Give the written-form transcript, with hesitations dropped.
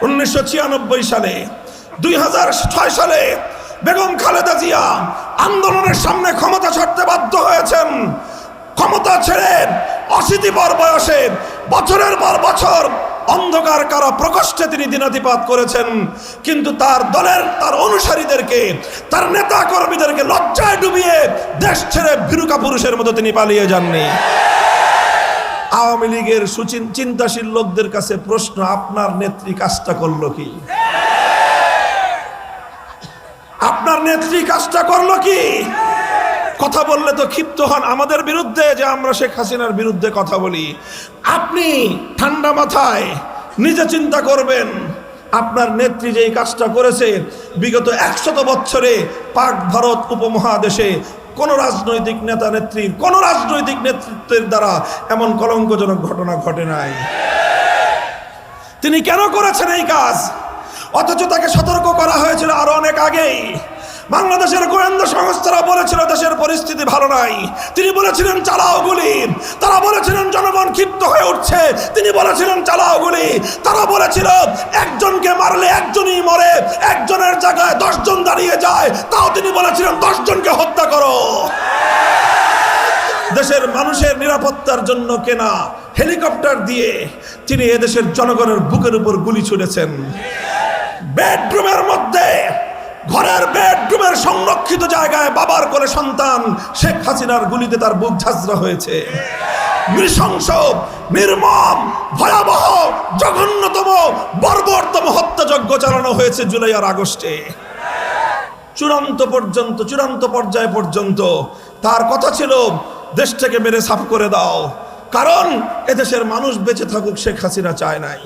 1996 সালে, 2006 সালে বেগম খালেদা জিয়া আন্দোলনের সামনে ক্ষমতা ছাড়তে বাধ্য হয়েছেন। ক্ষমতা ছেড়ে 80 পর বয়সে বছরের পর বছর অন্ধকার কারা প্রকোষ্ঠে তিনি দিনাতিপাত করেছেন, কিন্তু তার দলের তার অনুসারীদেরকে, তার নেতা কর্মীদেরকে লজ্জায় ডুবিয়ে দেশ ছেড়ে ভীরুকা পুরুষের মতো তিনি পালিয়ে যাননি। আওয়ামী লীগের চিন্তাশীল লোকদের কাছে প্রশ্ন, আপনার নেত্রী কাজটা করলো কি? আপনার নেত্রী কাজটা করলো কি? কথা বললে তো ক্ষিপ্ত হন আমাদের বিরুদ্ধে যে আমরা শেখ হাসিনার বিরুদ্ধে কথা বলি। আপনি ঠান্ডা মাথায় নিজে চিন্তা করবেন, আপনার নেত্রী যেই কাজটা করেছে, বিগত 100 বছরে পাক ভারত উপমহাদেশে কোন রাজনৈতিক নেতা নেত্রীর, কোন রাজনৈতিক নেতৃত্বের দ্বারা এমন কলঙ্কজনক ঘটনা ঘটে নাই। তিনি কেন করেছেন এই কাজ? অথচ তাকে সতর্ক করা হয়েছিল আরো অনেক আগেই। বাংলাদেশের গোয়েন্দা সংস্থারা বলেছিল দেশের পরিস্থিতি ভালো নাই, তিনি বলেছিলেন চালাও গুলি। তারা বলেছিলেন জনগণ ক্ষিপ্ত হয়ে উঠছে, তিনি বলেছিলেন চালাও গুলি। তারা বলেছিল একজনকে মারলে একজনই মরে, একজনের জায়গায় 10 জন দাঁড়িয়ে যায়, তাও তিনি বলেছিলেন 10 জনকে হত্যা করো। দেশের মানুষের নিরাপত্তার জন্য কেনা হেলিকপ্টার দিয়ে তিনি এদেশের জনগণের বুকের উপর গুলি ছুড়েছেন। বেডরুমের মধ্যে, ঘরের বেডরুমের সংরক্ষিত জায়গায় বাবার কোলে সন্তান শেখ হাসিনার গুলিতে তার বুক ঝাঁঝরা হয়েছে। নৃশংস, নির্মম, ভয়াবহ, জঘন্যতম, বর্বরতম হত্যাযজ্ঞ চালানো হয়েছে জুলাই আর আগস্টে। চূড়ান্ত পর্যায় পর্যন্ত তার কথা ছিল দেশ থেকে মেরে সাফ করে দাও, কারণ এদেশের মানুষ বেঁচে থাকুক শেখ হাসিনা চায় নাই।